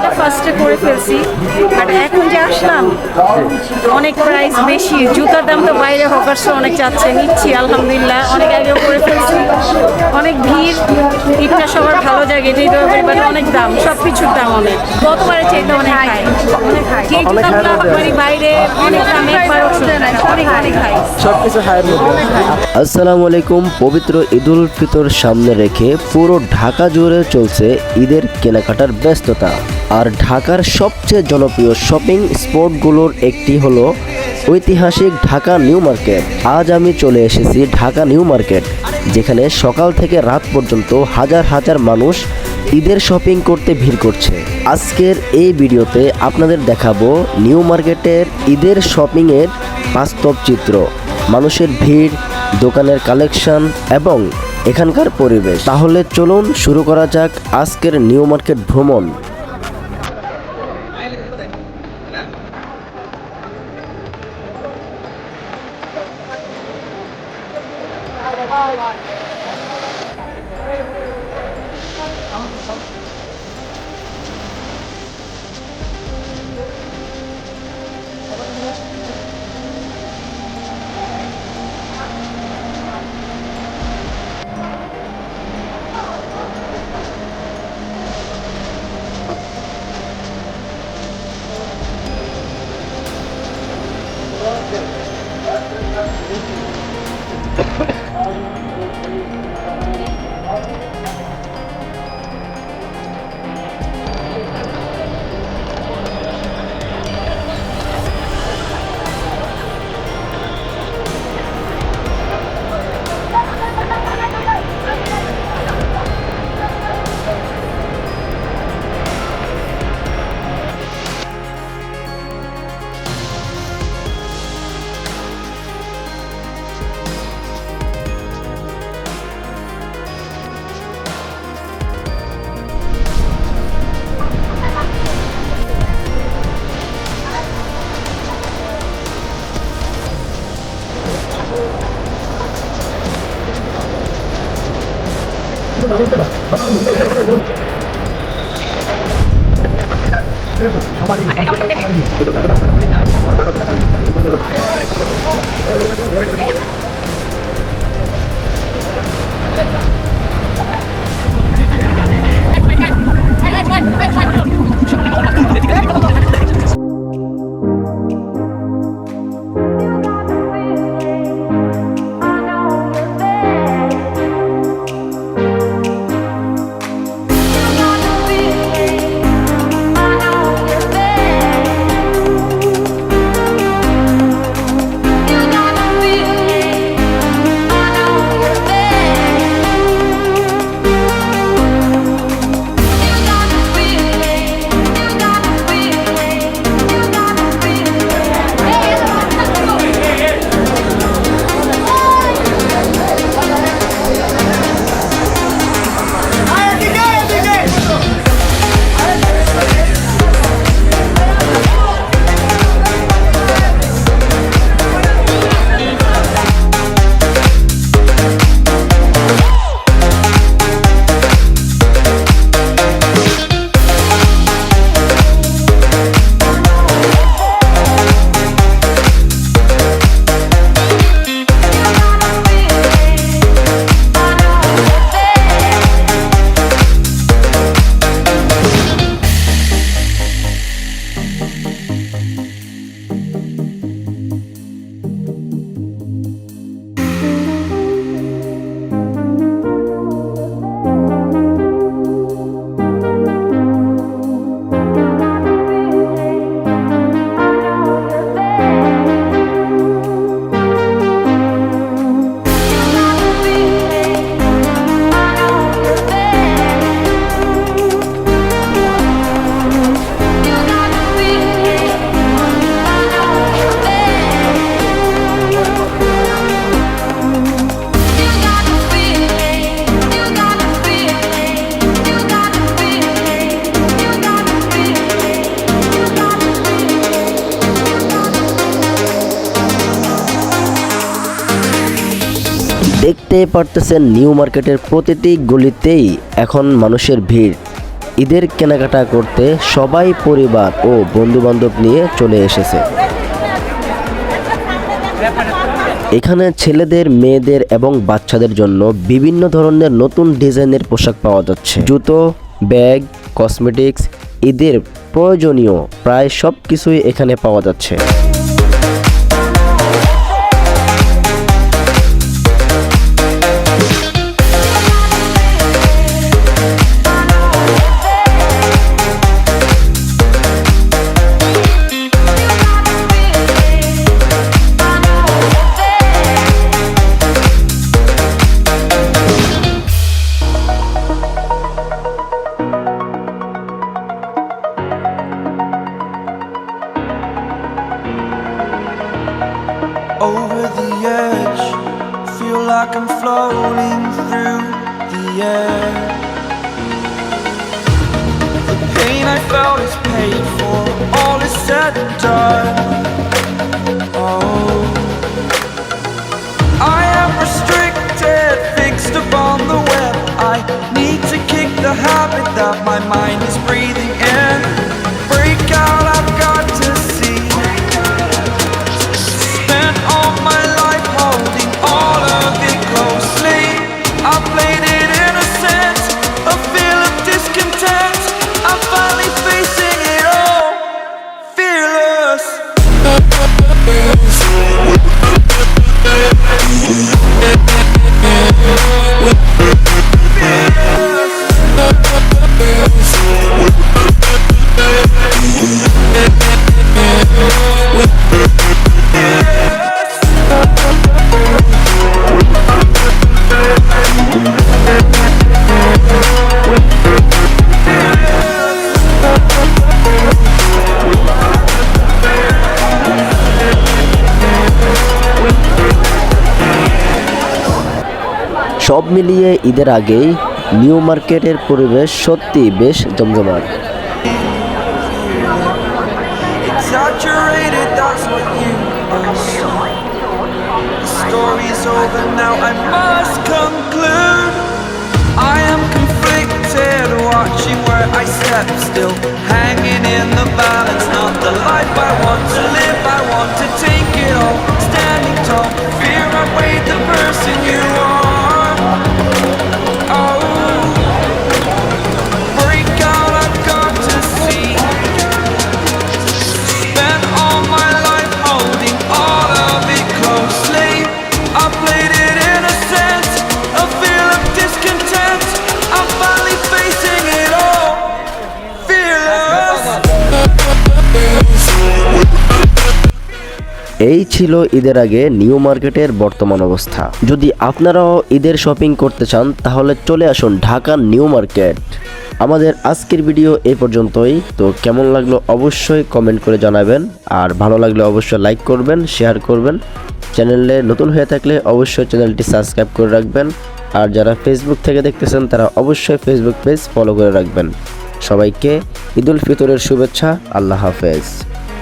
কেনাকাটা ফার্স্টে করে ফেলছি, বাট এখন যে আসলাম অনেক প্রাইস বেশি, জুতার দাম তো বাইরে হকার্সে অনেক চাচ্ছে, নিচ্ছি আলহামদুলিল্লাহ, অনেক আগেও করে ফেলছি। অনেক ভিড়, ঈদটা সবার ভালো জায়গা, এটাই তো ব্যাপারে অনেক দাম, সব কিছুর দাম অনেক, গতবারের চাইতে অনেক হাই। যে জুতাগুলো মানে বাইরে অনেক দাম, একবার অনেক অনেক হাই, সবকিছু হায়ার মধ্যে। আসসালামু আলাইকুম। পবিত্র ঈদুল ফিতর সামনে রেখে পুরো ঢাকা জুড়ে চলছে ঈদের কেনাকাটার ব্যস্ততা। আর ঢাকার সবচেয়ে জনপ্রিয় শপিং স্পটগুলোর একটি হলো ঐতিহাসিক ঢাকা নিউ মার্কেট। আজ আমি চলে এসেছি ঢাকা নিউ মার্কেট, যেখানে সকাল থেকে রাত পর্যন্ত হাজার হাজার মানুষ ঈদের শপিং করতে ভিড় করছে। আজকের এই ভিডিওতে আপনাদের দেখাবো নিউ মার্কেটের ঈদের শপিংয়ের বাস্তব চিত্র, মানুষের ভিড়, দোকানের কালেকশন এবং এখানকার পরিবেশ। তাহলে চলুন শুরু করা যাক আজকের নিউ মার্কেট ভ্রমণ। দেখতে পারতেছেন নিউ মার্কেটের প্রতিটি গলিতেই এখন মানুষের ভিড়। ঈদের কেনাকাটা করতে সবাই পরিবার ও বন্ধুবান্ধব নিয়ে চলে এসেছে। এখানে ছেলেদের, মেয়েদের এবং বাচ্চাদের জন্য বিভিন্ন ধরনের নতুন ডিজাইনের পোশাক পাওয়া যাচ্ছে। জুতো, ব্যাগ, কসমেটিক্স, ঈদের প্রয়োজনীয় প্রায় সব কিছুই এখানে পাওয়া যাচ্ছে। Over the edge, feel like I'm floating through the air. The pain I felt is paid for, all is said and done. Oh, I am restricted, fixed upon the web. I need to kick the habit that my mind is breathing in. Break out, I've got to see. Spent all my life holding all of it closely. I played it innocent, a feel of discontent. I'm finally facing it all, fearless. সব মিলিয়ে ঈদের আগেই new মার্কেটের পরিবেশ সত্যি বেশ জমজমাট। Exaggerated, that's what you assume. The story's over now, I must conclude. I am conflicted, watching where I step still, hanging in the balance. Not the life I want to live, I want to take it all. Standing tall, fear I weighed the person you are. Oh, break out, I've got to see. Spent all my life holding all of it closely. I played it innocent, a feel of discontent. I'm finally facing it all, fearless. এই ছিল ঈদের আগে new মার্কেটের বর্তমান অবস্থা। যদি আপনারাও ঈদের শপিং করতে চান তাহলে চলে আসুন ঢাকা নিউ মার্কেট। আমাদের আজকের ভিডিও এই পর্যন্তই। তো কেমন লাগলো অবশ্যই কমেন্ট করে জানাবেন, আর ভালো লাগলে অবশ্যই লাইক করবেন, শেয়ার করবেন। চ্যানেলে নতুন হয়ে থাকলে অবশ্যই চ্যানেলটি সাবস্ক্রাইব করে রাখবেন, আর যারা ফেসবুক থেকে দেখতেছেন তারা অবশ্যই ফেসবুক পেজ ফলো করে রাখবেন। সবাইকে ঈদুল ফিতরের শুভেচ্ছা। আল্লাহ হাফেজ।